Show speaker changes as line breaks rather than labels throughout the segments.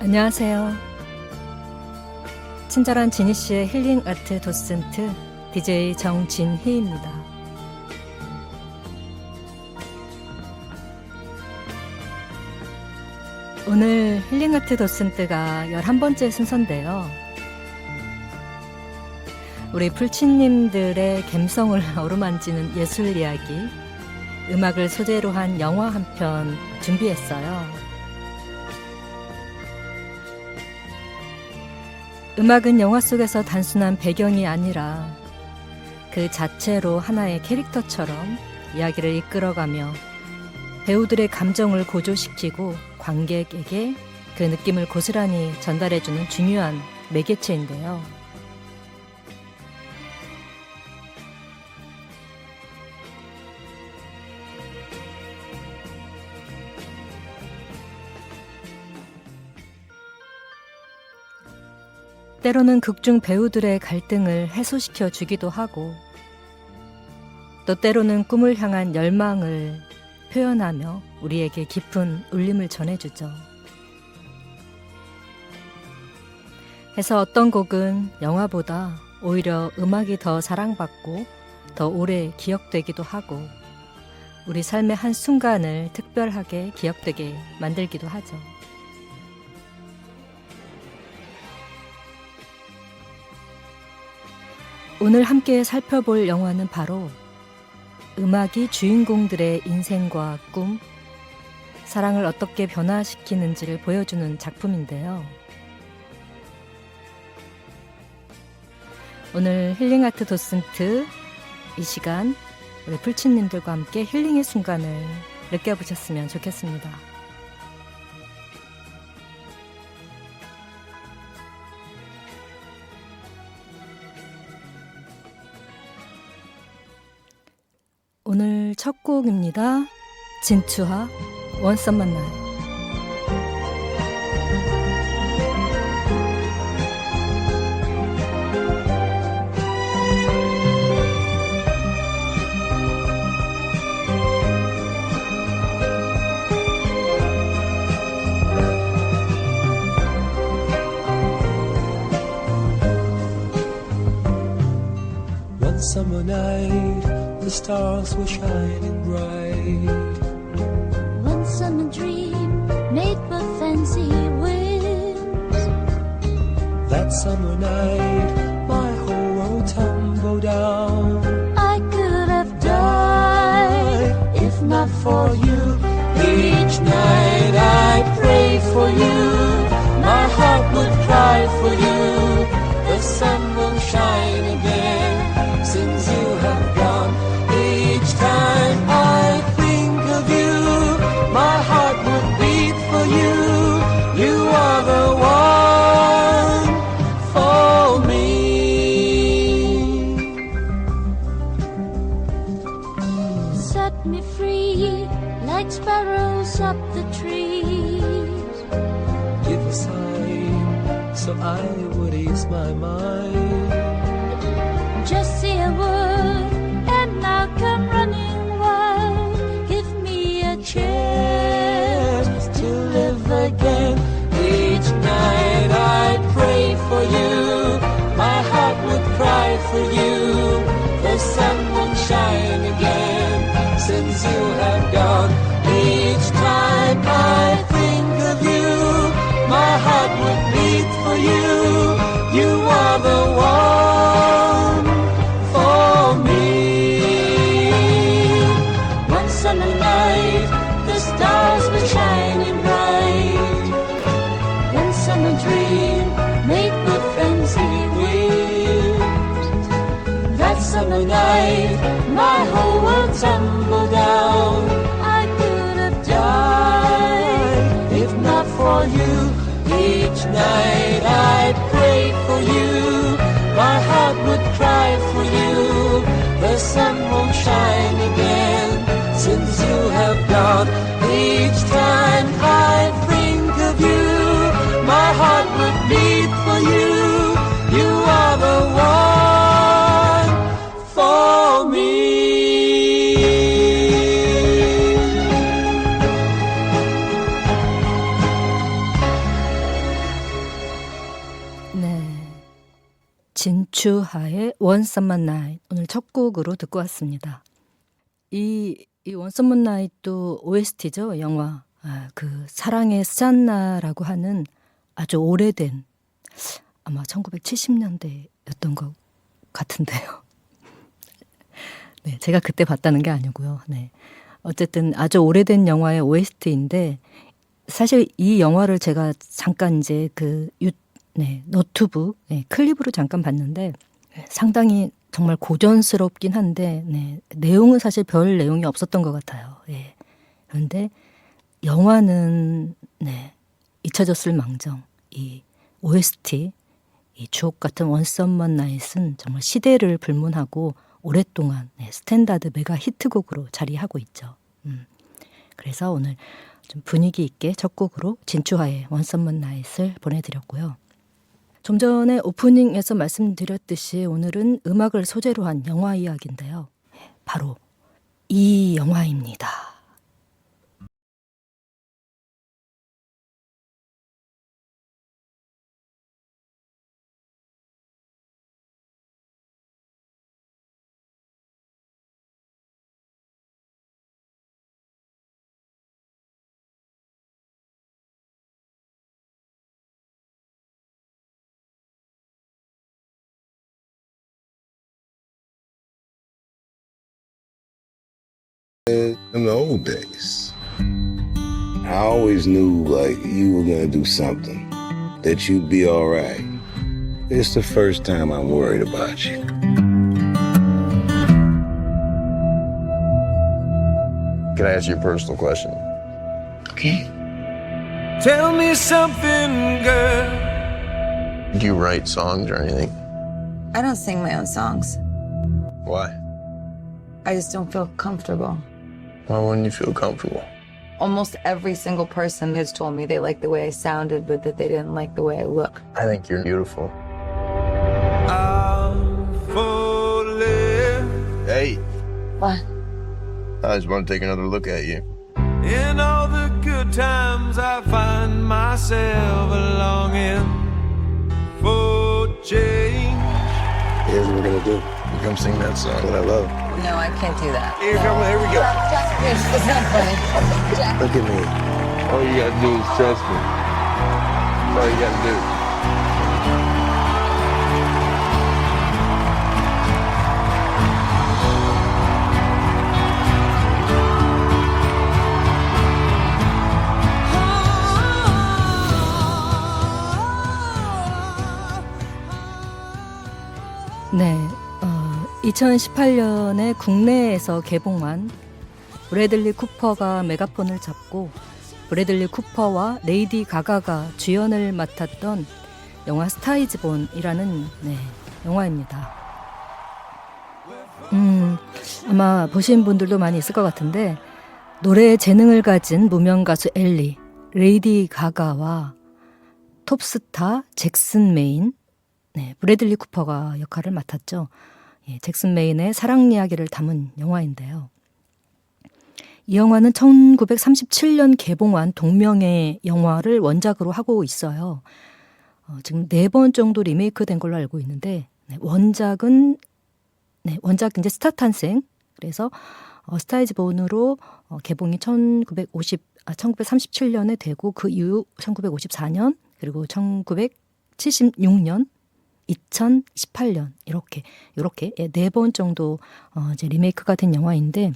안녕하세요. 친절한 지니씨의 힐링 아트 도슨트 DJ 정진희입니다. 오늘 힐링 아트 도슨트가 11번째 순서인데요. 우리 풀치님들의 감성을 어루만지는 예술 이야기, 음악을 소재로 한 영화 한 편 준비했어요. 음악은 영화 속에서 단순한 배경이 아니라 그 자체로 하나의 캐릭터처럼 이야기를 이끌어가며 배우들의 감정을 고조시키고 관객에게 그 느낌을 고스란히 전달해주는 중요한 매개체인데요. 때로는 극중 배우들의 갈등을 해소시켜 주기도 하고, 또 때로는 꿈을 향한 열망을 표현하며 우리에게 깊은 울림을 전해주죠. 해서 어떤 곡은 영화보다 오히려 음악이 더 사랑받고 더 오래 기억되기도 하고, 우리 삶의 한 순간을 특별하게 기억되게 만들기도 하죠. 오늘 함께 살펴볼 영화는 바로 음악이 주인공들의 인생과 꿈, 사랑을 어떻게 변화시키는지를 보여주는 작품인데요. 오늘 힐링 아트 도슨트 이 시간 우리 풀치님들과 함께 힐링의 순간을 느껴보셨으면 좋겠습니다. 오늘 첫 곡입니다. 진추하 One Summer Night.
One summer night the stars were shining bright.
One summer dream made by fancy winds.
That summer night, my whole world tumbled down.
I could have died if not for you.
Each night I pray for you. My heart would cry for you. The sun will shine again since you have gone. Each time I think of you, my heart would beat for you. You are the one for me.
Set me free like sparrows up the trees.
Give a sign so I would ease my mind.
Just say a word and I'll come running wild. Give me a chance
To live again. Each night I pray for you. My heart would cry for you. The sun won't shine again since you have gone. Each time I think of you, my heart would beat for you. You are the one for me.
One summer night, the stars were shining bright. One summer dream made with fancy winds.
That summer night, my whole world tumbled down.
I could have died
If not for you, each night I'd pray for you. My heart would cry for you. The sun won't shine again since you have gone. Each time I think of you, my heart would beat for you. You are the one for me.
진추하의 Once Summer Night 오늘 첫 곡으로 듣고 왔습니다. 이 Once Summer Night도 OST죠. 영화 그 사랑의 스잔나라고 하는 아주 오래된 아마 1970년대였던 것 같은데요. 네, 제가 그때 봤다는 게 아니고요. 네. 어쨌든 아주 오래된 영화의 OST인데 사실 이 영화를 제가 잠깐 이제 너튜브 클립으로 잠깐 봤는데 상당히 정말 고전스럽긴 한데 내용은 사실 별 내용이 없었던 것 같아요. 그런데 영화는 잊혀졌을 망정 이 OST 이 주옥 같은 Once Summer Night은 정말 시대를 불문하고 오랫동안 스탠다드 메가 히트곡으로 자리하고 있죠. 그래서 오늘 좀 분위기 있게 첫 곡으로 진추하의 Once Summer Night을 보내드렸고요. 좀 전에 오프닝에서 말씀드렸듯이 오늘은 음악을 소재로 한 영화 이야기인데요. 바로 이 영화입니다.
In the old days, I always knew like you were gonna do something, that you'd be all right. It's the first time I'm worried about you.
Can I ask you a personal question?
Okay.
Tell me something, girl.
Do you write songs or anything?
I don't sing my own songs.
Why?
I just don't feel comfortable.
Why wouldn't you feel comfortable?
Almost every single person has told me they liked the way I sounded, but that they didn't like the way I look.
I think you're beautiful.
I'm falling
Hey,
What?
I just want to take another look at you.
in all the good times. I find myself longing for change.
Here's what we're gonna do. You come sing that song that I love.
No, I can't do that.
Here we go.
It's not funny. Jack.
Look at me. All you gotta do is trust me. That's all you gotta do.
네, 2018년에 국내에서 개봉한 브래들리 쿠퍼가 메가폰을 잡고 브래들리 쿠퍼와 레이디 가가가 주연을 맡았던 영화 스타이즈본이라는 영화입니다. 아마 보신 분들도 많이 있을 것 같은데 노래의 재능을 가진 무명 가수 엘리, 레이디 가가와 톱스타 잭슨 메인, 브래들리 쿠퍼가 역할을 맡았죠. 잭슨 메인의 사랑 이야기를 담은 영화인데요. 이 영화는 1937년 개봉한 동명의 영화를 원작으로 하고 있어요. 지금 4번 정도 리메이크 된 걸로 알고 있는데 원작은 이제 스타 탄생, 그래서 스타이즈본으로 개봉이 1937년에 되고 그 이후 1954년 그리고 1976년 2018년 이렇게 4번 정도 이제 리메이크가 된 영화인데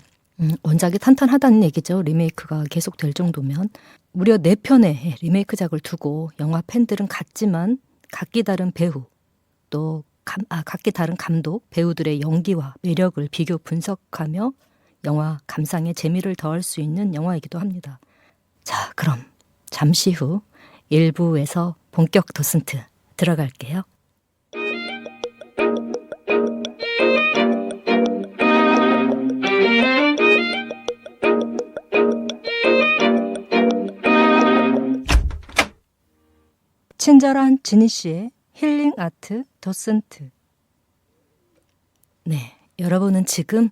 원작이 탄탄하다는 얘기죠. 리메이크가 계속될 정도면 무려 4편의 리메이크작을 두고 영화 팬들은 같지만 각기 다른 배우 또 각기 다른 감독 배우들의 연기와 매력을 비교 분석하며 영화 감상에 재미를 더할 수 있는 영화이기도 합니다. 자, 그럼 잠시 후 1부에서 본격 도슨트 들어갈게요. 친절한 지니 씨의 힐링 아트 도슨트. 네, 여러분은 지금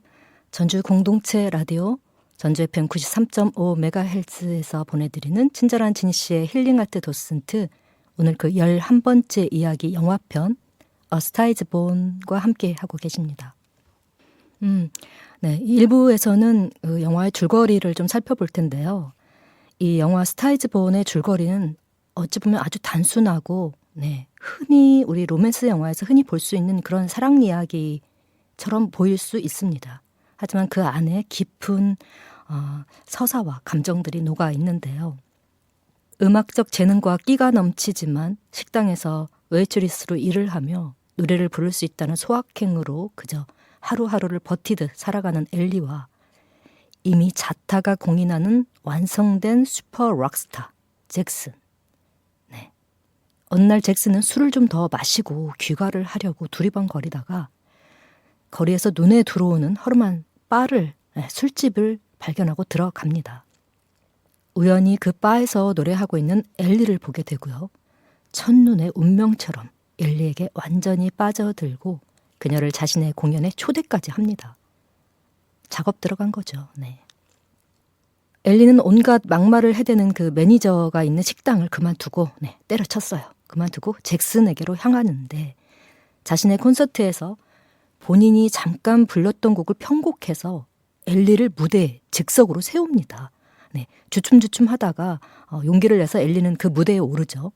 전주 공동체 라디오 전주 FM 93.5MHz에서 보내드리는 친절한 지니 씨의 힐링 아트 도슨트, 오늘 그 11번째 이야기 영화편 A Star is Born과 함께 하고 계십니다. 네, 1부에서는 그 영화의 줄거리를 좀 살펴볼 텐데요. 이 영화 스타 이즈 본의 줄거리는 어찌 보면 아주 단순하고 네, 흔히 우리 로맨스 영화에서 흔히 볼 수 있는 그런 사랑 이야기처럼 보일 수 있습니다. 하지만 그 안에 깊은 서사와 감정들이 녹아 있는데요. 음악적 재능과 끼가 넘치지만 식당에서 웨이트리스로 일을 하며 노래를 부를 수 있다는 소확행으로 그저 하루하루를 버티듯 살아가는 엘리와 이미 자타가 공인하는 완성된 슈퍼 락스타 잭슨. 네. 어느 날 잭슨은 술을 좀 더 마시고 귀가를 하려고 두리번거리다가 거리에서 눈에 들어오는 허름한 바를, 술집을 발견하고 들어갑니다. 우연히 그 바에서 노래하고 있는 엘리를 보게 되고요. 첫눈의 운명처럼 엘리에게 완전히 빠져들고 그녀를 자신의 공연에 초대까지 합니다. 작업 들어간 거죠. 네. 엘리는 온갖 막말을 해대는 그 매니저가 있는 식당을 그만두고 때려쳤어요. 그만두고 잭슨에게로 향하는데 자신의 콘서트에서 본인이 잠깐 불렀던 곡을 편곡해서 엘리를 무대에 즉석으로 세웁니다. 네, 주춤주춤 하다가 용기를 내서 엘리는 그 무대에 오르죠.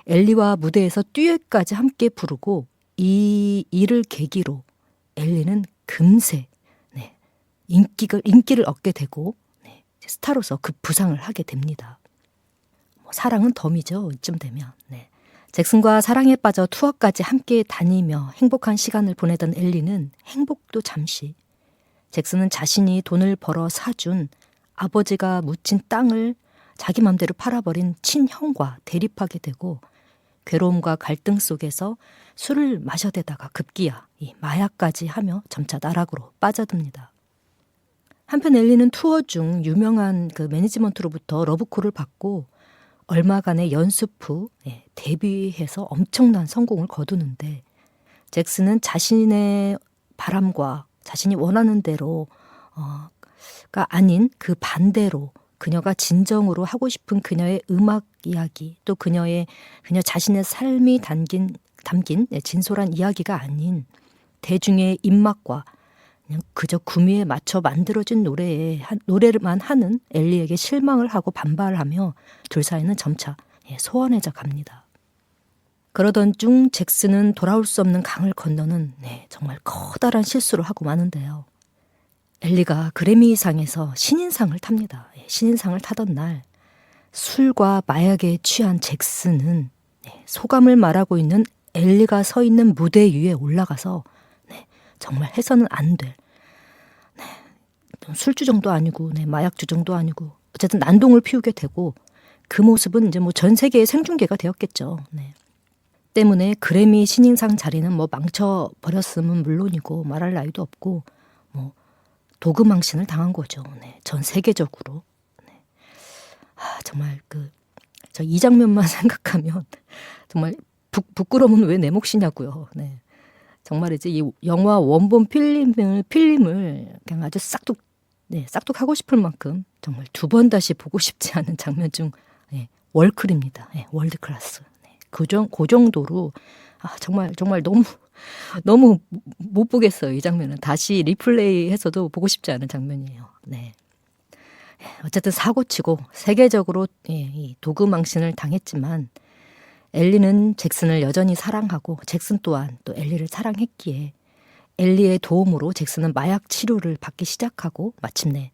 엘리와 무대에서 듀엣까지 함께 부르고 이 일을 계기로 엘리는 금세 인기를 얻게 되고 스타로서 급부상을 하게 됩니다. 사랑은 덤이죠. 이쯤 되면. 잭슨과 사랑에 빠져 투어까지 함께 다니며 행복한 시간을 보내던 엘리는 행복도 잠시 잭슨은 자신이 돈을 벌어 사준 아버지가 묻힌 땅을 자기 맘대로 팔아버린 친형과 대립하게 되고 괴로움과 갈등 속에서 술을 마셔대다가 급기야 이 마약까지 하며 점차 나락으로 빠져듭니다. 한편 엘리는 투어 중 유명한 그 매니지먼트로부터 러브콜을 받고 얼마간의 연습 후 데뷔해서 엄청난 성공을 거두는데 잭슨은 자신의 바람과 자신이 원하는 대로가 아닌 그 반대로 그녀가 진정으로 하고 싶은 그녀의 음악 이야기 또 그녀 자신의 삶이 담긴 진솔한 이야기가 아닌 대중의 입맛과 그냥 그저 구미에 맞춰 만들어진 노래만 하는 엘리에게 실망을 하고 반발하며 둘 사이는 점차 소원해져 갑니다. 그러던 중 잭슨은 돌아올 수 없는 강을 건너는 정말 커다란 실수를 하고 마는데요. 엘리가 그래미상에서 신인상을 탑니다. 신인상을 타던 날 술과 마약에 취한 잭슨은 소감을 말하고 있는 엘리가 서 있는 무대 위에 올라가서 정말 해서는 안 될 술주정도 아니고 마약주정도 아니고 어쨌든 난동을 피우게 되고 그 모습은 이제 전 세계에 생중계가 되었겠죠. 때문에 그래미 신인상 자리는 망쳐버렸음은 물론이고 말할 나위도 없고 도그망신을 당한 거죠. 전 세계적으로. 정말 저 이 장면만 생각하면 정말 부끄러움은 왜 내 몫이냐고요. 정말이지 이 영화 원본 필름을 그냥 아주 싹둑 하고 싶을 만큼 정말 두 번 다시 보고 싶지 않은 장면 중 월클입니다. 월드 클래스. 그 정도로 정말 너무 못 보겠어요. 이 장면은 다시 리플레이해서도 보고 싶지 않은 장면이에요. 어쨌든 사고치고 세계적으로 이 도그망신을 당했지만 엘리는 잭슨을 여전히 사랑하고 잭슨 또한 또 엘리를 사랑했기에 엘리의 도움으로 잭슨은 마약 치료를 받기 시작하고 마침내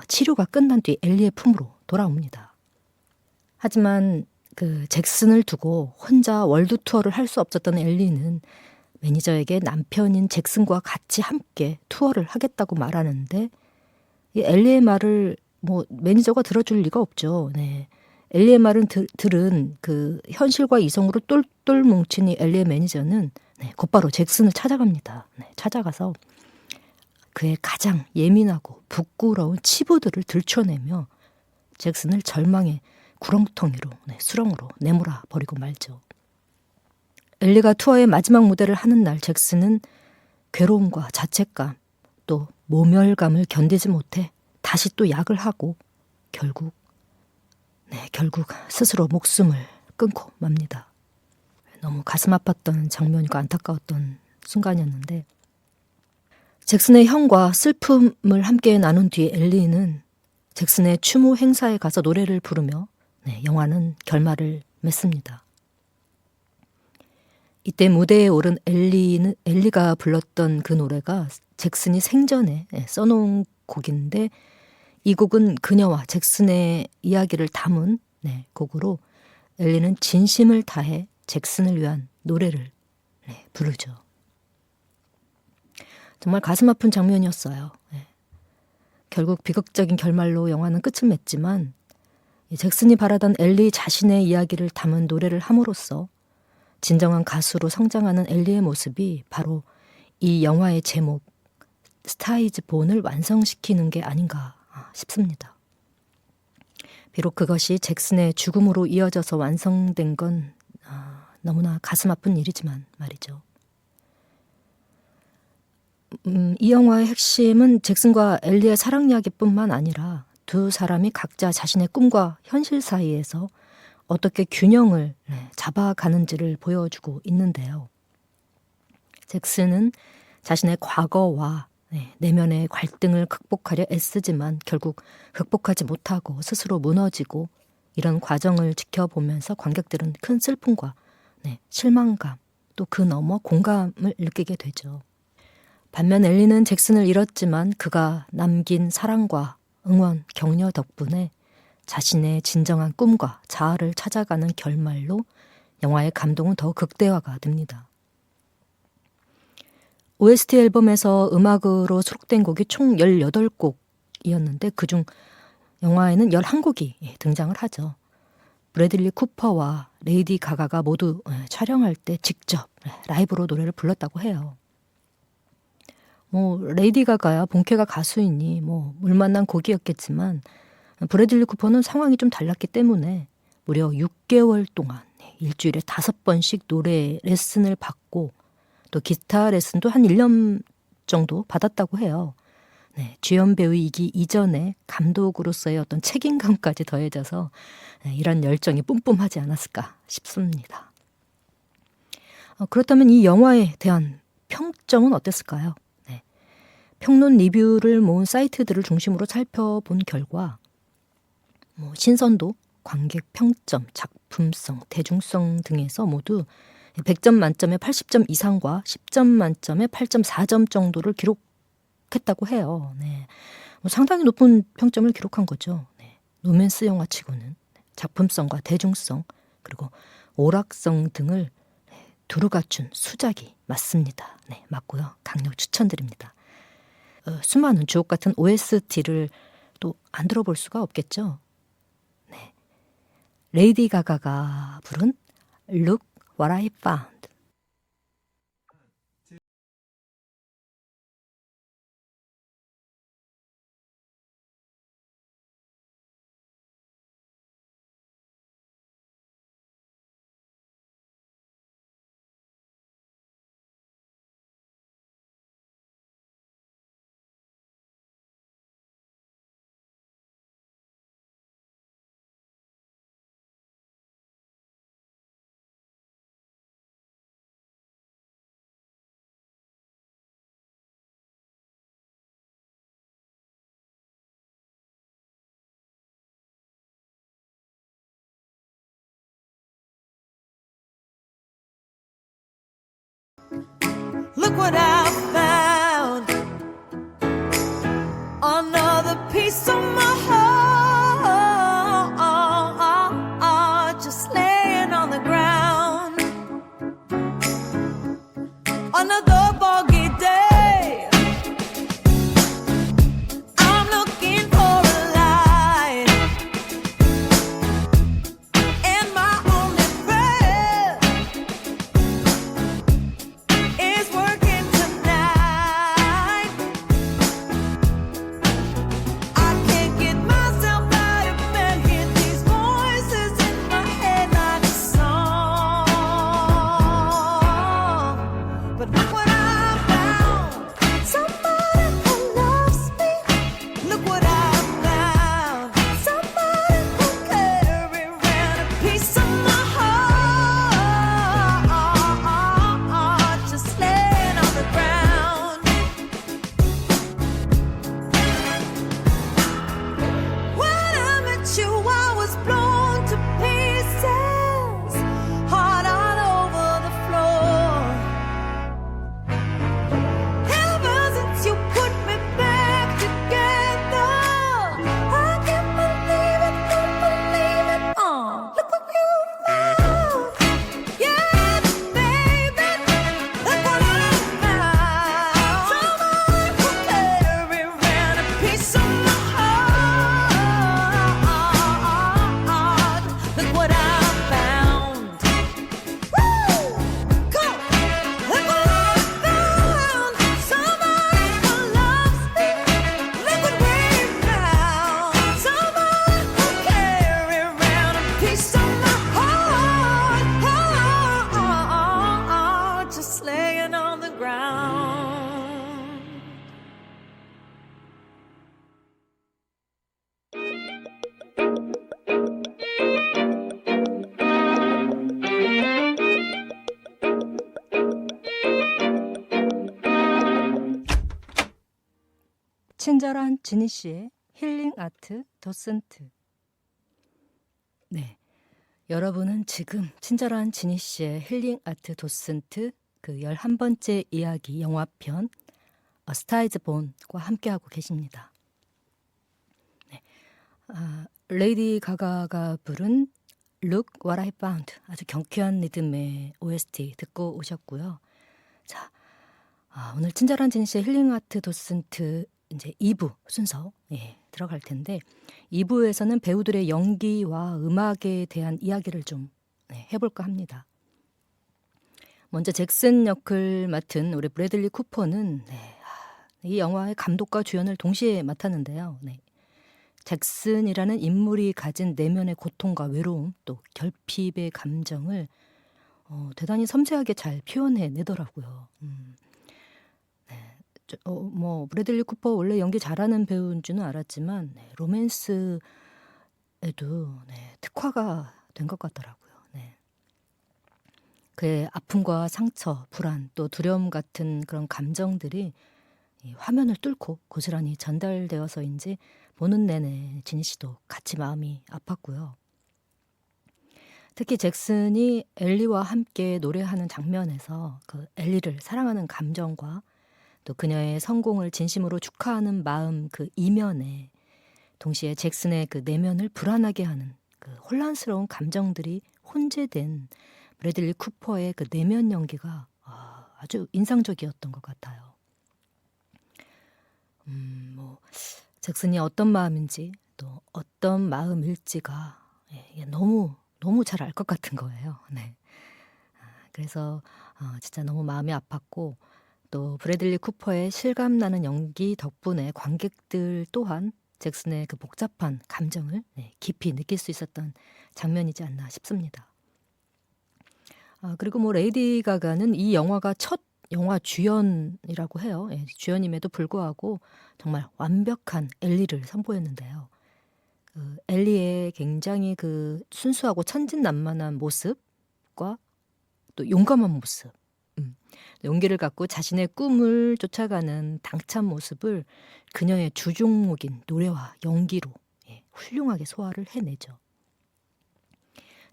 치료가 끝난 뒤 엘리의 품으로 돌아옵니다. 하지만 그 잭슨을 두고 혼자 월드 투어를 할 수 없었던 엘리는 매니저에게 남편인 잭슨과 같이 함께 투어를 하겠다고 말하는데 이 엘리의 말을 매니저가 들어줄 리가 없죠. 엘리의 말은 들은 그 현실과 이성으로 똘똘 뭉친 이 엘리의 매니저는 곧바로 잭슨을 찾아갑니다. 찾아가서 그의 가장 예민하고 부끄러운 치부들을 들춰내며 잭슨을 절망의 구렁텅이로 수렁으로 내몰아 버리고 말죠. 엘리가 투어의 마지막 무대를 하는 날 잭슨은 괴로움과 자책감 또 모멸감을 견디지 못해 다시 또 약을 하고 결국 스스로 목숨을 끊고 맙니다. 너무 가슴 아팠던 장면이고 안타까웠던 순간이었는데 잭슨의 형과 슬픔을 함께 나눈 뒤에 엘리는 잭슨의 추모 행사에 가서 노래를 부르며 영화는 결말을 맺습니다. 이때 무대에 오른 엘리가 불렀던 그 노래가 잭슨이 생전에 써놓은 곡인데 이 곡은 그녀와 잭슨의 이야기를 담은 곡으로 엘리는 진심을 다해 잭슨을 위한 노래를 부르죠. 정말 가슴 아픈 장면이었어요. 결국 비극적인 결말로 영화는 끝을 맺지만 잭슨이 바라던 엘리 자신의 이야기를 담은 노래를 함으로써 진정한 가수로 성장하는 엘리의 모습이 바로 이 영화의 제목 스타 이즈 본을 완성시키는 게 아닌가 싶습니다. 비록 그것이 잭슨의 죽음으로 이어져서 완성된 건 너무나 가슴 아픈 일이지만 말이죠. 이 영화의 핵심은 잭슨과 엘리의 사랑 이야기뿐만 아니라 두 사람이 각자 자신의 꿈과 현실 사이에서 어떻게 균형을 잡아가는지를 보여주고 있는데요. 잭슨은 자신의 과거와 내면의 갈등을 극복하려 애쓰지만 결국 극복하지 못하고 스스로 무너지고 이런 과정을 지켜보면서 관객들은 큰 슬픔과 실망감 또 그 너머 공감을 느끼게 되죠. 반면 엘리는 잭슨을 잃었지만 그가 남긴 사랑과 응원, 격려 덕분에 자신의 진정한 꿈과 자아를 찾아가는 결말로 영화의 감동은 더 극대화가 됩니다. OST 앨범에서 음악으로 수록된 곡이 총 18곡이었는데 그중 영화에는 11곡이 등장을 하죠. 브래들리 쿠퍼와 레이디 가가가 모두 촬영할 때 직접 라이브로 노래를 불렀다고 해요. 레이디 가가야 본캐가 가수이니 물 만난 곡이었겠지만 브래들리 쿠퍼는 상황이 좀 달랐기 때문에 무려 6개월 동안 일주일에 5번씩 노래 레슨을 받고 또 기타 레슨도 한 1년 정도 받았다고 해요. 주연 배우이기 이전에 감독으로서의 어떤 책임감까지 더해져서 이런 열정이 뿜뿜하지 않았을까 싶습니다. 그렇다면 이 영화에 대한 평점은 어땠을까요? 평론 리뷰를 모은 사이트들을 중심으로 살펴본 결과 신선도, 관객 평점, 작품성, 대중성 등에서 모두 100점 만점에 80점 이상과 10점 만점에 8.4점 정도를 기록했다고 해요. 상당히 높은 평점을 기록한 거죠. 로맨스 영화치고는 작품성과 대중성 그리고 오락성 등을 두루 갖춘 수작이 맞습니다. 맞고요. 강력 추천드립니다. 수많은 주옥 같은 OST를 또 안 들어볼 수가 없겠죠. 레이디 가가가 부른 Look What I Found.
Look what I found. Another piece of my heart just laying on the ground. Another foggy day. I'm looking for a light. And my only prayer is working tonight.
친절한 지니 씨의 힐링 아트 도슨트. 네, 여러분은 지금 친절한 지니 씨의 힐링 아트 도슨트 그 11번째 이야기 영화편 A Star is Born과 함께하고 계십니다. 네, 레이디 가가가 부른 Look What I Found, 아주 경쾌한 리듬의 OST 듣고 오셨고요. 자, 오늘 친절한 지니 씨의 힐링 아트 도슨트 이제 2부 순서 들어갈 텐데 2부에서는 배우들의 연기와 음악에 대한 이야기를 좀 해볼까 합니다. 먼저 잭슨 역을 맡은 우리 브래들리 쿠퍼는 이 영화의 감독과 주연을 동시에 맡았는데요. 잭슨이라는 인물이 가진 내면의 고통과 외로움 또 결핍의 감정을 대단히 섬세하게 잘 표현해내더라고요. 뭐 브래들리 쿠퍼 원래 연기 잘하는 배우인 줄은 알았지만 로맨스에도 특화가 된 것 같더라고요. 그의 아픔과 상처, 불안, 또 두려움 같은 그런 감정들이 이 화면을 뚫고 고스란히 전달되어서인지 보는 내내 지니 씨도 같이 마음이 아팠고요. 특히 잭슨이 엘리와 함께 노래하는 장면에서 그 엘리를 사랑하는 감정과 또 그녀의 성공을 진심으로 축하하는 마음 그 이면에 동시에 잭슨의 그 내면을 불안하게 하는 그 혼란스러운 감정들이 혼재된 브래들리 쿠퍼의 그 내면 연기가 아주 인상적이었던 것 같아요. 잭슨이 어떤 마음인지 또 어떤 마음일지가 너무 잘 알 것 같은 거예요. 그래서 진짜 너무 마음이 아팠고 또 브래들리 쿠퍼의 실감나는 연기 덕분에 관객들 또한 잭슨의 그 복잡한 감정을 깊이 느낄 수 있었던 장면이지 않나 싶습니다. 그리고 뭐 레이디 가가는 이 영화가 첫 영화 주연이라고 해요. 주연임에도 불구하고 정말 완벽한 엘리를 선보였는데요. 그 엘리의 굉장히 그 순수하고 천진난만한 모습과 또 용감한 모습, 용기를 갖고 자신의 꿈을 쫓아가는 당찬 모습을 그녀의 주종목인 노래와 연기로 훌륭하게 소화를 해내죠.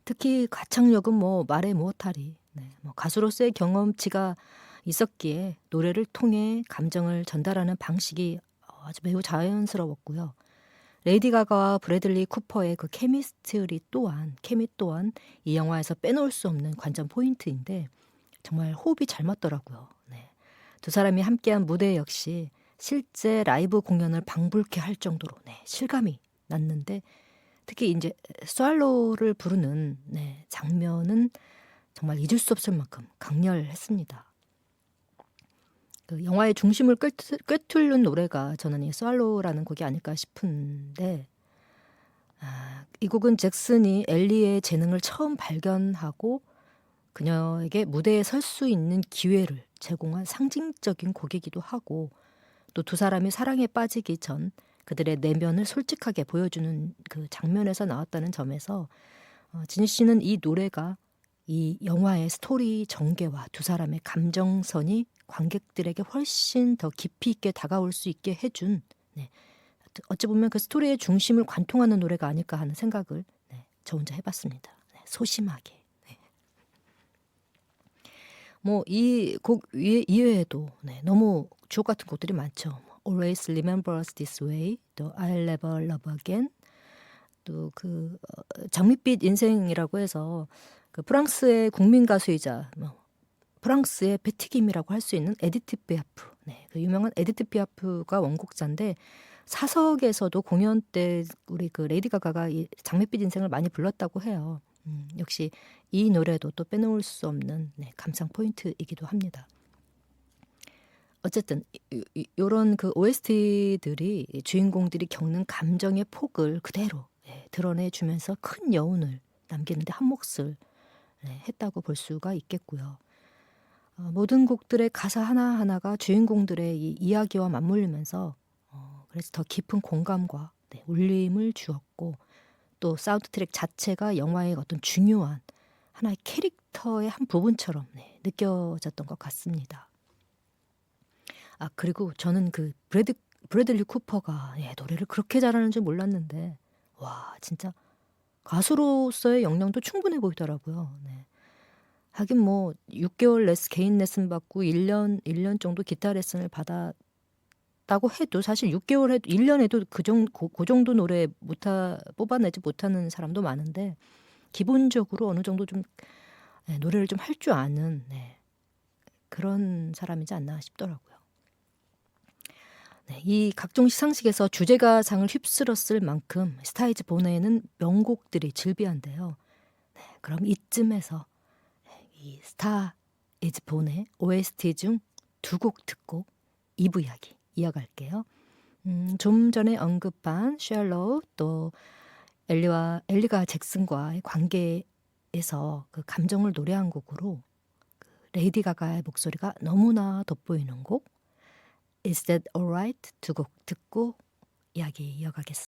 특히 가창력은 뭐 말해 무엇하리. 뭐 가수로서의 경험치가 있었기에 노래를 통해 감정을 전달하는 방식이 아주 매우 자연스러웠고요. 레이디 가가와 브래들리 쿠퍼의 그 케미 또한 이 영화에서 빼놓을 수 없는 관전 포인트인데 정말 호흡이 잘 맞더라고요. 두 사람이 함께한 무대 역시 실제 라이브 공연을 방불케 할 정도로 실감이 났는데 특히 이제 스왈로우를 부르는 장면은 정말 잊을 수 없을 만큼 강렬했습니다. 그 영화의 중심을 꿰뚫는 노래가 저는 이 스왈로우라는 곡이 아닐까 싶은데 이 곡은 잭슨이 엘리의 재능을 처음 발견하고 그녀에게 무대에 설 수 있는 기회를 제공한 상징적인 곡이기도 하고 또 두 사람이 사랑에 빠지기 전 그들의 내면을 솔직하게 보여주는 그 장면에서 나왔다는 점에서 지니 씨는 이 노래가 이 영화의 스토리 전개와 두 사람의 감정선이 관객들에게 훨씬 더 깊이 있게 다가올 수 있게 해준 어찌 보면 그 스토리의 중심을 관통하는 노래가 아닐까 하는 생각을 저 혼자 해봤습니다. 소심하게. 뭐 이 곡 이외에도 너무 주옥 같은 곡들이 많죠. Always Remember Us This Way, 또 I'll Never Love Again, 또 그 장밋빛 인생이라고 해서 그 프랑스의 국민 가수이자 프랑스의 베티김이라고 할 수 있는 에디트 피아프, 그 유명한 에디트 피아프가 원곡자인데 사석에서도 공연 때 우리 그 레이디 가가가 이 장밋빛 인생을 많이 불렀다고 해요. 역시 이 노래도 또 빼놓을 수 없는 감상 포인트이기도 합니다. 어쨌든 이런 그 OST들이 주인공들이 겪는 감정의 폭을 그대로 드러내주면서 큰 여운을 남기는데 한몫을 했다고 볼 수가 있겠고요. 모든 곡들의 가사 하나하나가 주인공들의 이 이야기와 맞물리면서 그래서 더 깊은 공감과 울림을 주었고 또 사운드 트랙 자체가 영화의 어떤 중요한 하나의 캐릭터의 한 부분처럼 그려졌던 것 같습니다. 그리고 저는 그 브래들리 쿠퍼가 노래를 그렇게 잘하는 줄 몰랐는데 와 진짜 가수로서의 역량도 충분해 보이더라고요. 네. 하긴 뭐 6개월 개인 레슨 받고 1년 정도 기타 레슨을 받았다고 해도 사실 6개월 해도 1년 해도 그 정도 노래 뽑아내지 못하는 사람도 많은데 기본적으로 어느 정도 좀 노래를 좀 할 줄 아는 그런 사람이지 않나 싶더라고요. 이 각종 시상식에서 주제가상을 휩쓸었을 만큼 스타이즈 본에는 명곡들이 즐비한데요. 그럼 이쯤에서 이 스타이즈 본의 OST 중 2곡 듣고 2부 이야기 이어갈게요. 좀 전에 언급한 샬로우 또 엘리가 잭슨과의 관계에서 그 감정을 노래한 곡으로 레이디 가가의 목소리가 너무나 돋보이는 곡 Is That Alright? 2곡 듣고 이야기 이어가겠습니다.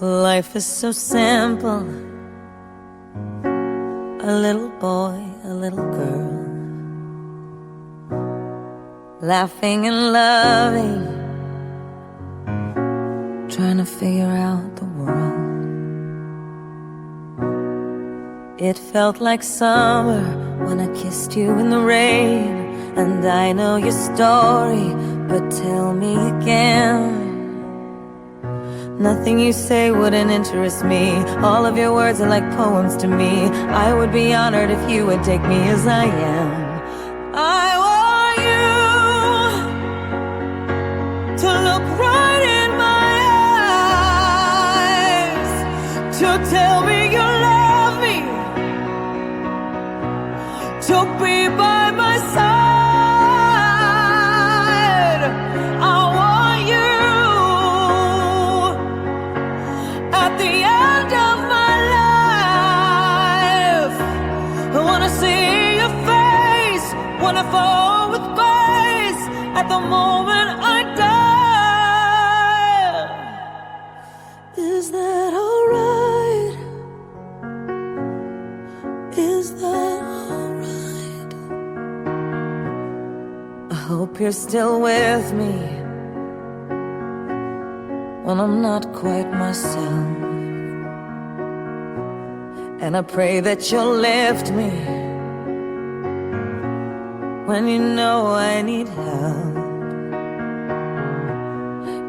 Life is so simple. A little boy, a little girl, laughing and loving trying to figure out the world. It felt like summer when I kissed you in the rain. And I know your story, but tell me again. Nothing you say wouldn't interest me. All of your words are like poems to me. I would be honored if you would take me as I am. I want you to look right in my eyes, to tell me you love me, to be by my side. I want you at the end of my life. I wanna see your face, wanna fall with grace at the moment I die. Is that alright? Is that alright? I hope you're still with me when I'm not quite myself. And I pray that you'll lift me when you know I need help.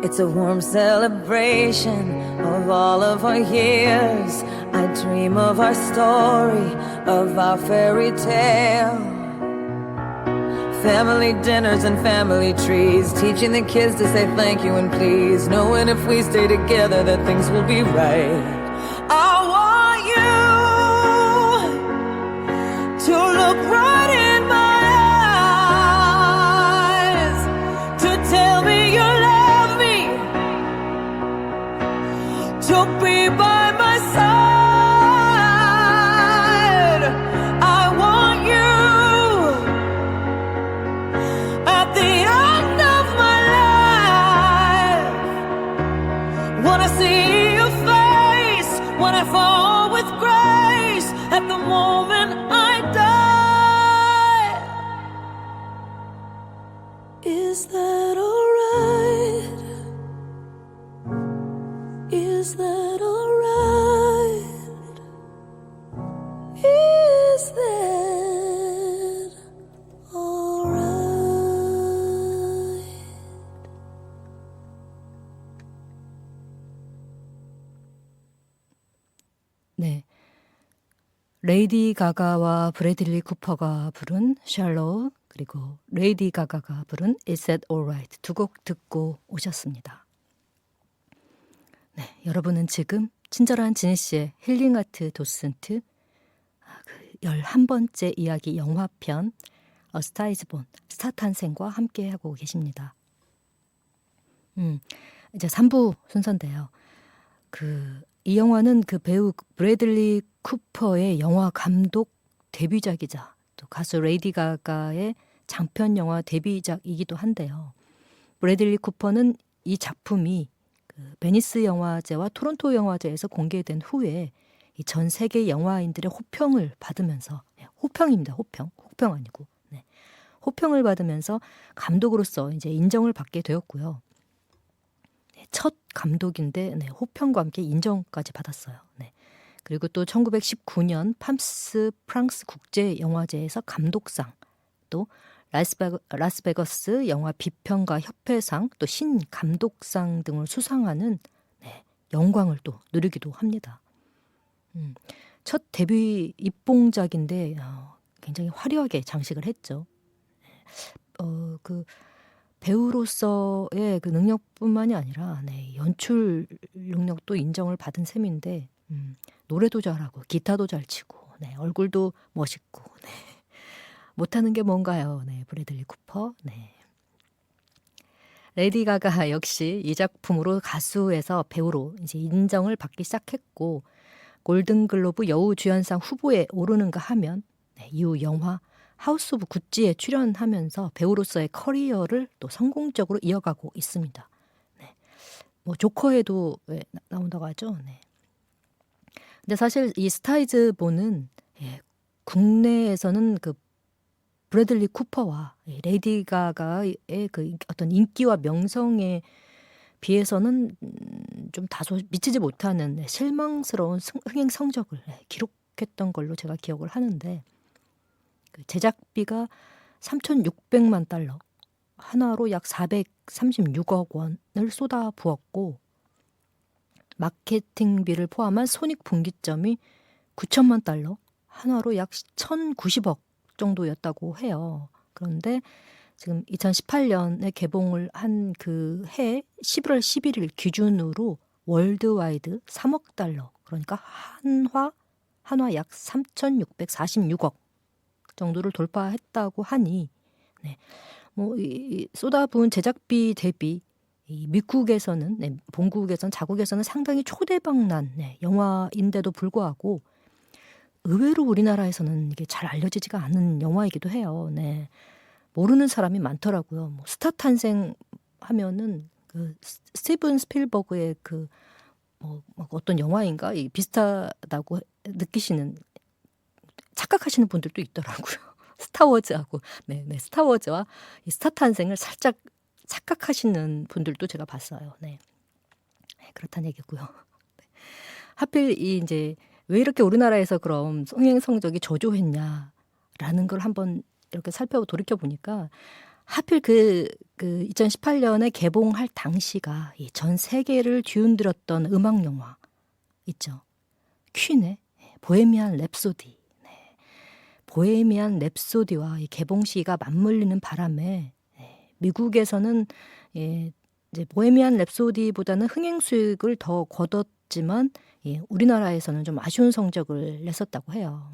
It's a warm celebration of all of our years. I dream of our story, of our fairy tale. Family dinners and family trees, teaching the kids to say thank you and please, knowing if we stay together that things will be right. I want you to look right in my eyes, to tell me you love me, to be by my side. I want you at the end of my life. Wanna see your face when I fall with grace at the moment I die. Is that alright? Is that alright? Is that alright?
네. 레이디 가가와 브래들리 쿠퍼가 부른 샬롯, 그리고 레이디 가가가 부른 Is That Alright 두 곡 듣고 오셨습니다. 네, 여러분은 지금 친절한 지니 씨의 힐링 아트 도슨트 11번째 이야기 영화편 A Star is Born, 스타 탄생과 함께하고 계십니다. 이제 3부 순서인데요. 이 영화는 그 배우 브래들리 쿠퍼의 영화 감독 데뷔작이자 또 가수 레이디 가가의 장편 영화 데뷔작이기도 한데요. 브래들리 쿠퍼는 이 작품이 베니스 영화제와 토론토 영화제에서 공개된 후에 이 전 세계 영화인들의 호평을 받으면서, 호평입니다. 호평 아니고, 네. 호평을 받으면서 감독으로서 이제 인정을 받게 되었고요. 네, 첫 감독인데 호평과 함께 인정까지 받았어요. 네. 그리고 또 1919년 프랑스 국제 영화제에서 감독상, 또 라스베거스 영화 비평가 협회상, 또 신 감독상 등을 수상하는 영광을 또 누리기도 합니다. 첫 데뷔 입봉작인데 굉장히 화려하게 장식을 했죠. 그 배우로서의 그 능력뿐만이 아니라 연출 능력도 인정을 받은 셈인데 노래도 잘하고 기타도 잘 치고 얼굴도 멋있고 못하는 게 뭔가요? 브래들리 쿠퍼. 레이디 가가 역시 이 작품으로 가수에서 배우로 이제 인정을 받기 시작했고 골든글로브 여우주연상 후보에 오르는가 하면 이후 영화 하우스 오브 구찌에 출연하면서 배우로서의 커리어를 또 성공적으로 이어가고 있습니다. 뭐 조커에도 나온다고 하죠. 근데 사실 이 스타이즈 본은 국내에서는 그 브래들리 쿠퍼와 레이디 가가의 그 어떤 인기와 명성에 비해서는 좀 다소 미치지 못하는 실망스러운 흥행 성적을 기록했던 걸로 제가 기억을 하는데 그 제작비가 3,600만 달러, 한화로 약 436억 원을 쏟아부었고 마케팅비를 포함한 손익분기점이 9천만 달러, 한화로 약 1,090억 정도였다고 해요. 그런데 지금 2018년에 개봉을 한 그 해 11월 11일 기준으로 월드와이드 3억 달러, 그러니까 한화 약 3,646억 정도를 돌파했다고 하니 이 쏟아부은 제작비 대비 이 미국에서는 본국에서는 자국에서는 상당히 초대박난 영화인데도 불구하고 의외로 우리나라에서는 이게 잘 알려지지가 않은 영화이기도 해요. 모르는 사람이 많더라고요. 뭐 스타 탄생 하면은 그 스티븐 스필버그의 그 어떤 영화인가 비슷하다고 느끼시는 착각하시는 분들도 있더라고요. 스타워즈하고 스타워즈와 이 스타 탄생을 살짝 착각하시는 분들도 제가 봤어요. 그렇다는 얘기고요. 하필 이제 왜 이렇게 우리나라에서 그럼 흥행 성적이 저조했냐라는 걸 한번 이렇게 돌이켜 보니까 하필 그 2018년에 개봉할 당시가 이 전 세계를 뒤흔들었던 음악 영화 있죠. 퀸의 보헤미안 랩소디. 보헤미안 랩소디와 이 개봉 시기가 맞물리는 바람에 미국에서는 이제 보헤미안 랩소디보다는 흥행 수익을 더 거뒀지만 우리나라에서는 좀 아쉬운 성적을 냈었다고 해요.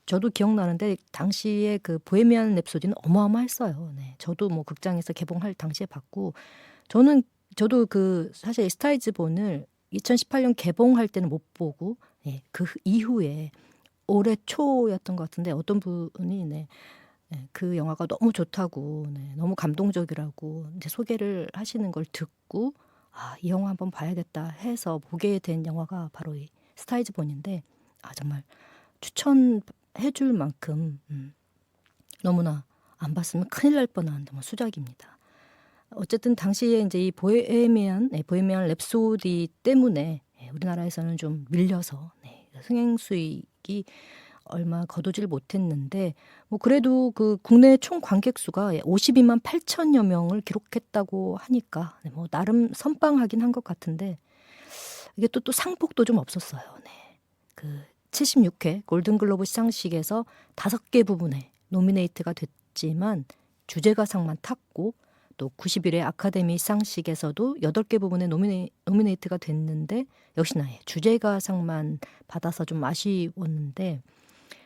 저도 기억나는데 당시에 그 보헤미안 랩소디는 어마어마했어요. 저도 뭐 극장에서 개봉할 당시에 봤고 저도 그 사실 스타이즈본을 2018년 개봉할 때는 못 보고 그 이후에 올해 초였던 것 같은데 어떤 분이 그 영화가 너무 좋다고 너무 감동적이라고 이제 소개를 하시는 걸 듣고 이 영화 한번 봐야겠다 해서 보게 된 영화가 바로 이 스타이즈본인데 정말 추천해줄 만큼 너무나 안 봤으면 큰일 날 뻔한 정말 수작입니다. 어쨌든 당시에 이제 이 보헤미안 랩소디 때문에 우리나라에서는 좀 밀려서 흥행 수익이 얼마 거두질 못했는데 뭐 그래도 그 국내 총 관객 수가 52만 8천여 명을 기록했다고 하니까 뭐 나름 선방하긴 한 것 같은데 이게 또 상복도 좀 없었어요. 그 76회 골든글로브 시상식에서 5개 부분에 노미네이트가 됐지만 주제가상만 탔고 또 91회 아카데미 시상식에서도 8개 부분에 노미네이트가 됐는데 역시나 주제가상만 받아서 좀 아쉬웠는데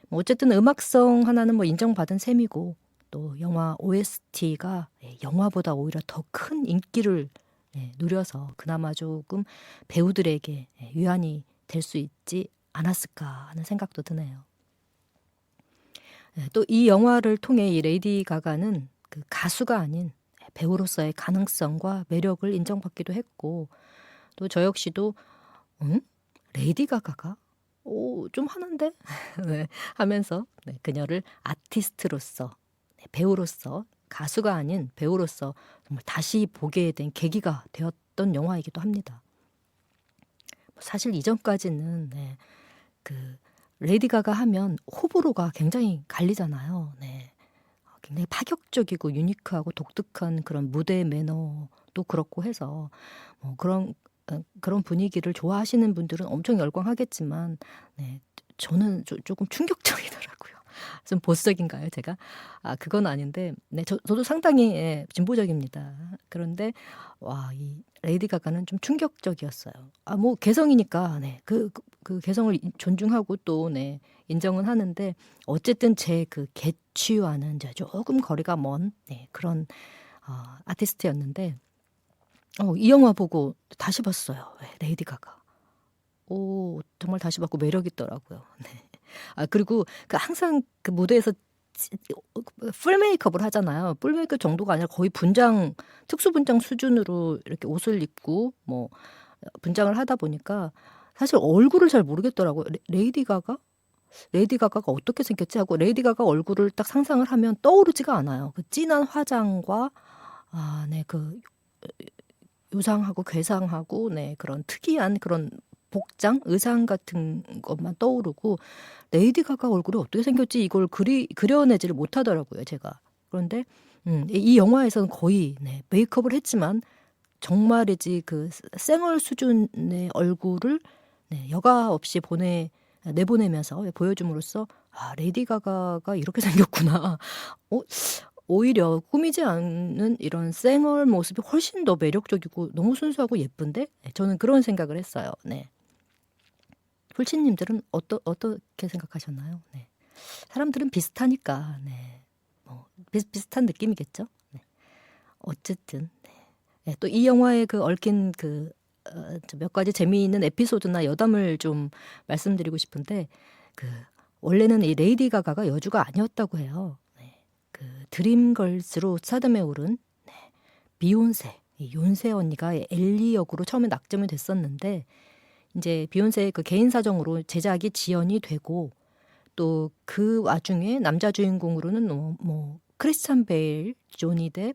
뭐 어쨌든 음악성 하나는 뭐 인정받은 셈이고 또 영화 OST가 영화보다 오히려 더 큰 인기를 누려서 그나마 조금 배우들에게 위안이 될 수 있지 않았을까 하는 생각도 드네요. 또 이 영화를 통해 이 레이디 가가는 그 가수가 아닌 배우로서의 가능성과 매력을 인정받기도 했고 또 저 역시도 레이디 가가가 좀 하는데 하면서 그녀를 아티스트로서 배우로서 가수가 아닌 배우로서 정말 다시 보게 된 계기가 되었던 영화이기도 합니다. 사실 이전까지는 그 레이디 가가 하면 호불호가 굉장히 갈리잖아요. 굉장히 파격적이고 유니크하고 독특한 그런 무대 매너도 그렇고 해서 뭐 그런 분위기를 좋아하시는 분들은 엄청 열광하겠지만 저는 조금 충격적이더라고요. 좀 보수적인가요, 제가? 그건 아닌데 저도 상당히 진보적입니다. 그런데 이 레이디 가가는 좀 충격적이었어요. 뭐 개성이니까 그 개성을 존중하고 또 인정은 하는데 어쨌든 제 그 개취와는 이제 조금 거리가 먼 그런 아티스트였는데 이 영화 보고 다시 봤어요. 레이디 가가. 정말 다시 봤고 매력 있더라고요. 그리고 항상 그 무대에서 풀 메이크업을 하잖아요. 풀 메이크업 정도가 아니라 거의 특수 분장 수준으로 이렇게 옷을 입고 뭐 분장을 하다 보니까 사실 얼굴을 잘 모르겠더라고요. 레이디 가가가 어떻게 생겼지 하고 레이디 가가 얼굴을 딱 상상을 하면 떠오르지가 않아요. 그 진한 화장과 요상하고 괴상하고 네, 그런 특이한 그런 복장, 의상 같은 것만 떠오르고 레이디 가가 얼굴이 어떻게 생겼지 이걸 그려내지를 못하더라고요, 제가. 그런데 이 영화에서는 거의 네, 메이크업을 했지만 정말이지 그 생얼 수준의 얼굴을 네, 여과 없이 내보내면서 보여줌으로써 아, 레이디 가가가 이렇게 생겼구나. 어, 오히려 꾸미지 않는 이런 생얼 모습이 훨씬 더 매력적이고 너무 순수하고 예쁜데 네, 저는 그런 생각을 했어요. 네. 풀치님들은 어떻게 생각하셨나요? 네. 사람들은 비슷하니까 네. 뭐 비슷한 느낌이겠죠. 네. 어쨌든 네. 네, 또 이 영화에 그 얽힌 몇 가지 재미있는 에피소드나 여담을 좀 말씀드리고 싶은데 그 원래는 이 레이디 가가가 여주가 아니었다고 해요. 네. 그 드림걸스로 스타덤에 오른 네. 비욘세, 이 요새 언니가 엘리 역으로 처음에 낙점이 됐었는데 이제 비욘세의 그 개인 사정으로 제작이 지연이 되고 또 그 와중에 남자 주인공으로는 뭐 크리스찬 베일, 조니 뎁,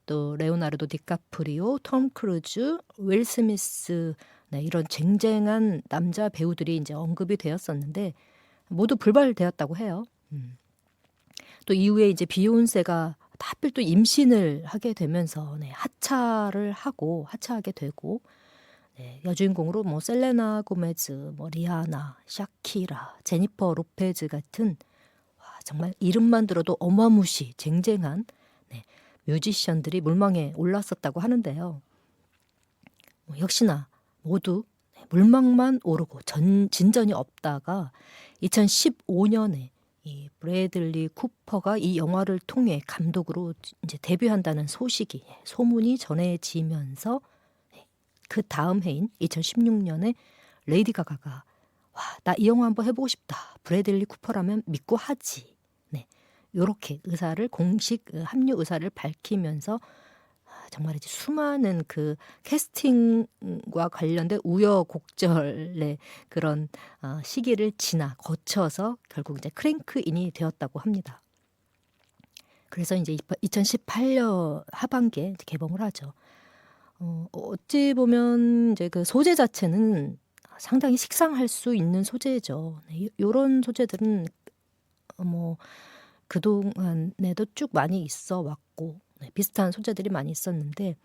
또 레오나르도 디카프리오, 톰 크루즈, 윌 스미스 네, 이런 쟁쟁한 남자 배우들이 이제 언급이 되었었는데 모두 불발되었다고 해요. 또 이후에 이제 비욘세가 하필 또 임신을 하게 되면서 네, 하차하게 되고 네, 여주인공으로 뭐 셀레나 고메즈, 뭐 리아나, 샤키라, 제니퍼 로페즈 같은 와, 정말 이름만 들어도 어마무시 쟁쟁한 네, 뮤지션들이 물망에 올랐었다고 하는데요. 역시나 모두 물망만 오르고 진전이 없다가 2015년에 이 브래들리 쿠퍼가 이 영화를 통해 감독으로 이제 데뷔한다는 소문이 전해지면서 그 다음 해인 2016년에 레이디 가가가 와, 나 이 영화 한번 해보고 싶다. 브래들리 쿠퍼라면 믿고 하지. 네, 이렇게 공식 합류 의사를 밝히면서 정말 이제 수많은 그 캐스팅과 관련된 우여곡절의 그런 시기를 거쳐서 결국 이제 크랭크인이 되었다고 합니다. 그래서 이제 2018년 하반기에 이제 개봉을 하죠. 어찌 보면 이제 그 소재 자체는 상당히 식상할 수 있는 소재죠. 네, 요런 소재들은 뭐 그동안에도 쭉 많이 있어 왔고 네, 비슷한 소재들이 많이 있었는데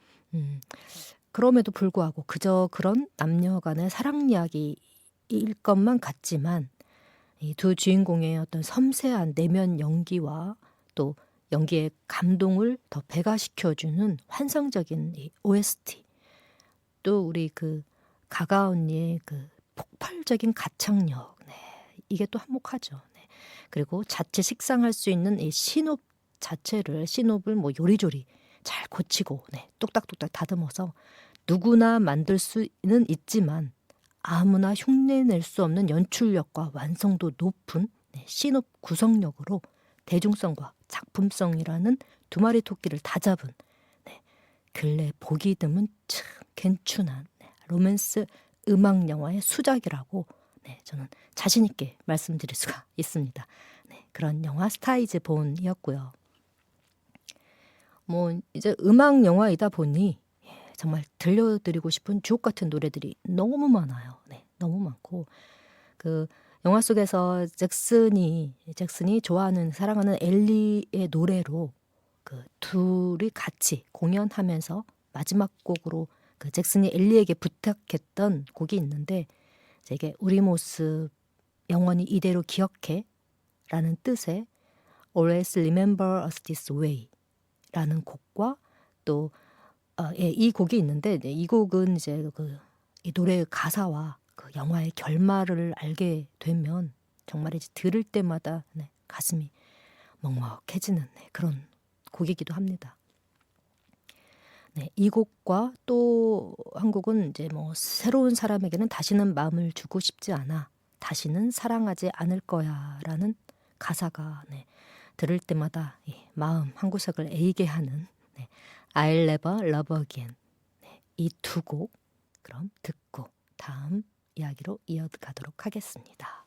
그럼에도 불구하고 그저 그런 남녀 간의 사랑 이야기일 것만 같지만 이 두 주인공의 어떤 섬세한 내면 연기와 또 연기의 감동을 더 배가시켜주는 환상적인 이 OST 또 우리 그 가가 언니의 그 폭발적인 가창력 네, 이게 또 한몫하죠. 네. 그리고 자체 식상할 수 있는 이 신업을 뭐 요리조리 잘 고치고 네, 뚝딱뚝딱 다듬어서 누구나 만들 수는 있지만 아무나 흉내낼 수 없는 연출력과 완성도 높은 네, 신업 구성력으로 대중성과 작품성이라는 두 마리 토끼를 다 잡은 네, 근래 보기 드문 참 괜춘한 네, 로맨스 음악 영화의 수작이라고 네, 저는 자신 있게 말씀드릴 수가 있습니다. 네, 그런 영화 스타이즈 본이었고요. 뭐 이제 음악 영화이다 보니 정말 들려드리고 싶은 주옥 같은 노래들이 너무 많아요. 네, 너무 많고 그 영화 속에서 잭슨이 좋아하는 사랑하는 엘리의 노래로 그 둘이 같이 공연하면서 마지막 곡으로 그 잭슨이 엘리에게 부탁했던 곡이 있는데 이게 우리 모습 영원히 이대로 기억해라는 뜻의 Always Remember Us This Way라는 곡과 또 이 곡이 있는데 이 곡은 이제 이 노래의 가사와 그 영화의 결말을 알게 되면 정말 이제 들을 때마다 네, 가슴이 먹먹해지는 네, 그런 곡이기도 합니다. 네, 이 곡과 또 한 곡은 이제 뭐 새로운 사람에게는 다시는 마음을 주고 싶지 않아, 다시는 사랑하지 않을 거야라는 가사가 네, 들을 때마다 마음 한 구석을 에이게 하는 네, I'll never love again 네, 이 두 곡 그럼 듣고 다음 이야기로 이어가도록 하겠습니다.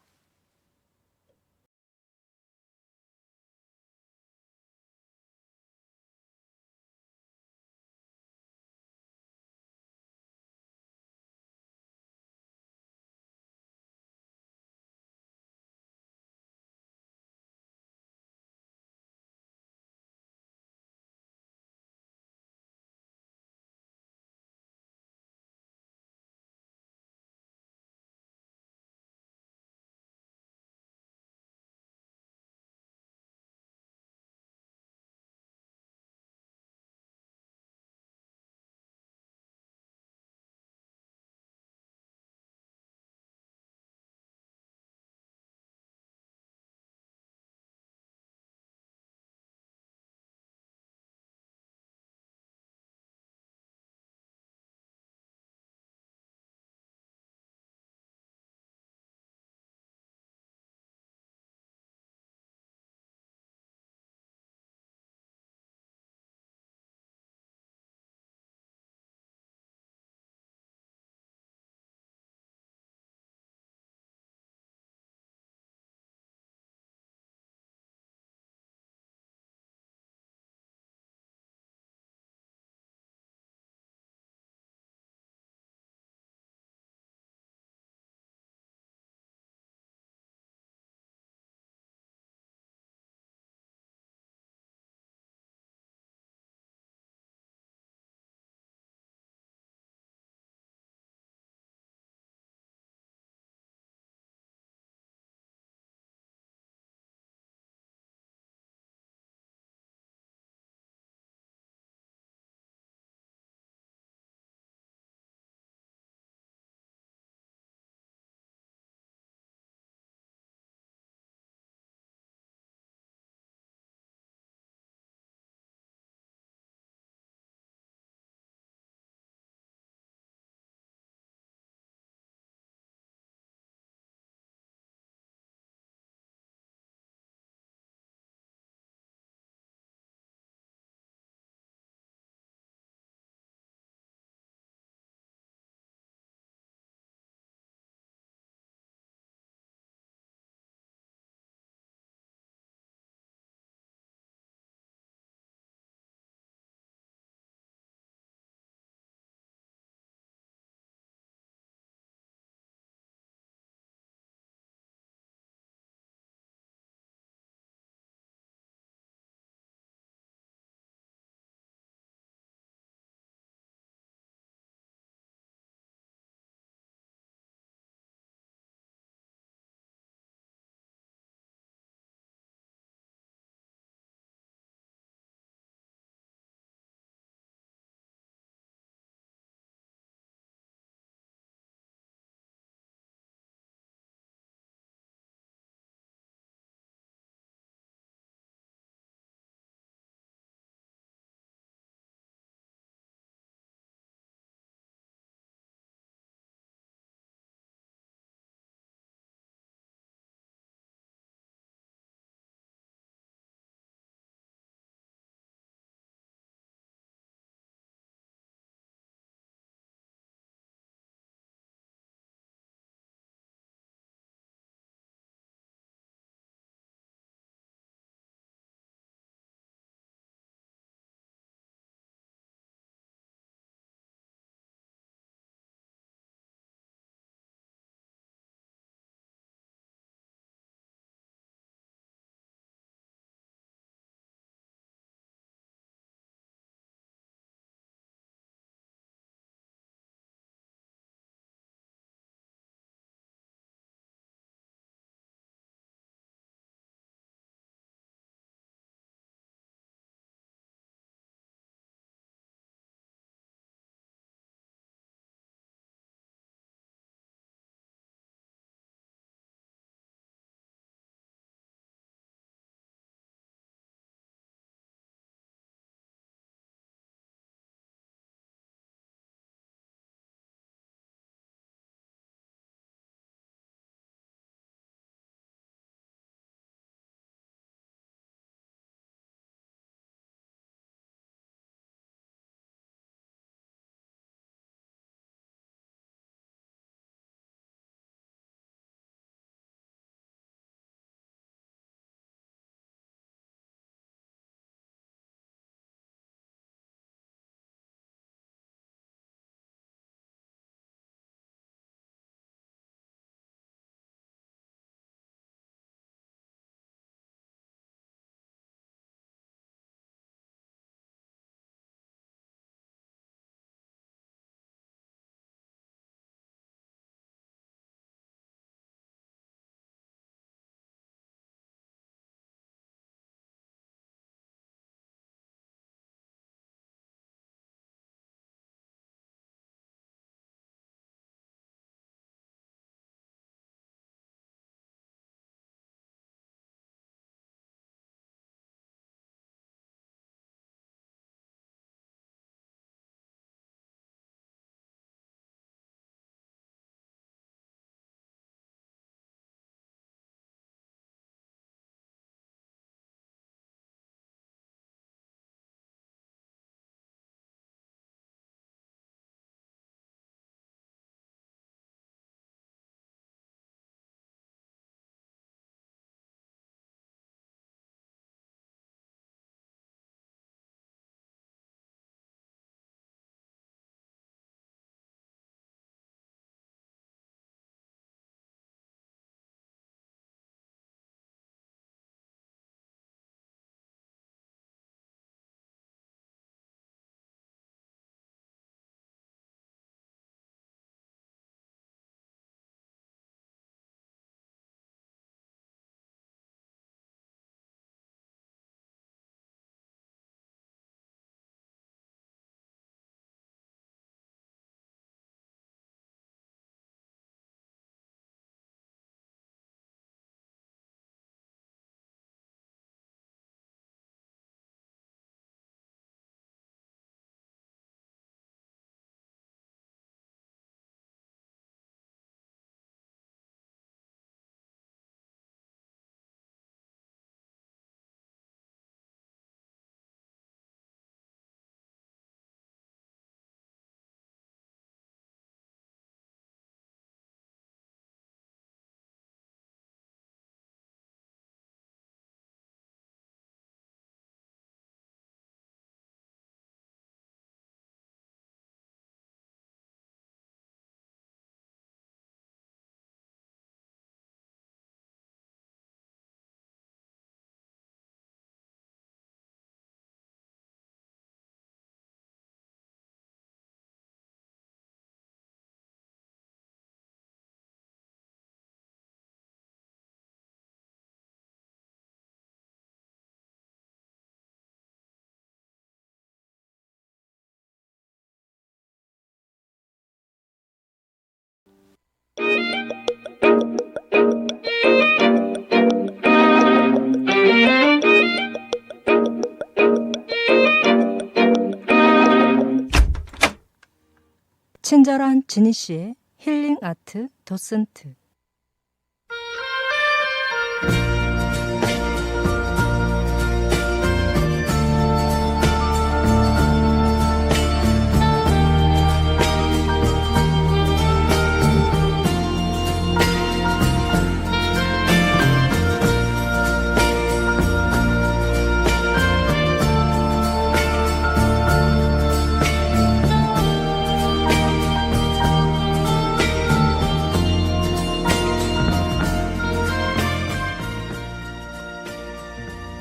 친절한 지니 씨의 힐링 아트 도슨트.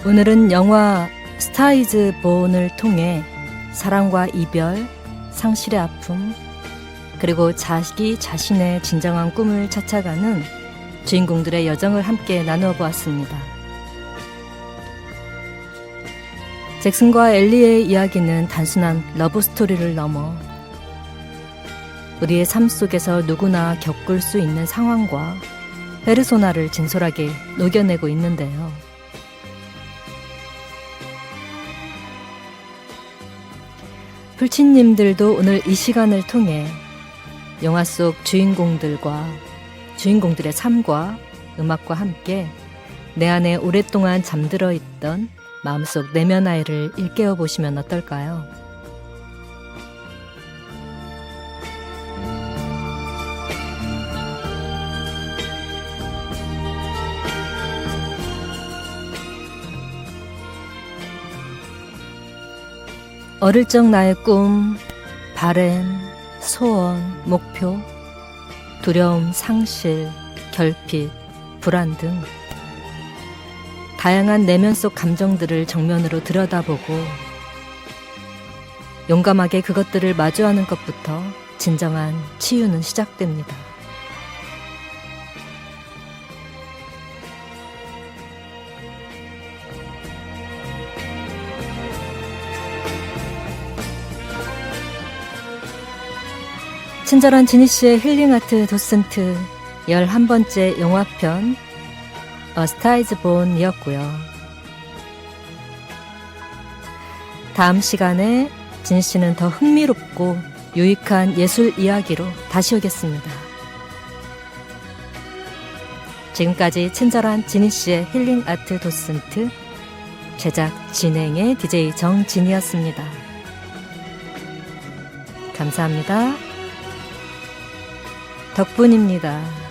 오늘은 영화 스타이즈 본을 통해 사랑과 이별, 상실의 아픔, 그리고 자기 자신의 진정한 꿈을 찾아가는 주인공들의 여정을 함께 나누어 보았습니다. 잭슨과 엘리의 이야기는 단순한 러브 스토리를 넘어 우리의 삶 속에서 누구나 겪을 수 있는 상황과 페르소나를 진솔하게 녹여내고 있는데요. 풀치님들도 오늘 이 시간을 통해 영화 속 주인공들의 삶과 음악과 함께 내 안에 오랫동안 잠들어 있던 마음속 내면 아이를 일깨워 보시면 어떨까요? 어릴 적 나의 꿈, 바램, 소원, 목표, 두려움, 상실, 결핍, 불안 등 다양한 내면 속 감정들을 정면으로 들여다보고 용감하게 그것들을 마주하는 것부터 진정한 치유는 시작됩니다. 친절한 지니 씨의 힐링 아트 도슨트 11번째 영화편 A Star is Born이었고요. 다음 시간에 지니 씨는 더 흥미롭고 유익한 예술 이야기로 다시 오겠습니다. 지금까지 친절한 지니 씨의 힐링 아트 도슨트 제작 진행의 DJ 정진이었습니다. 감사합니다. 덕분입니다.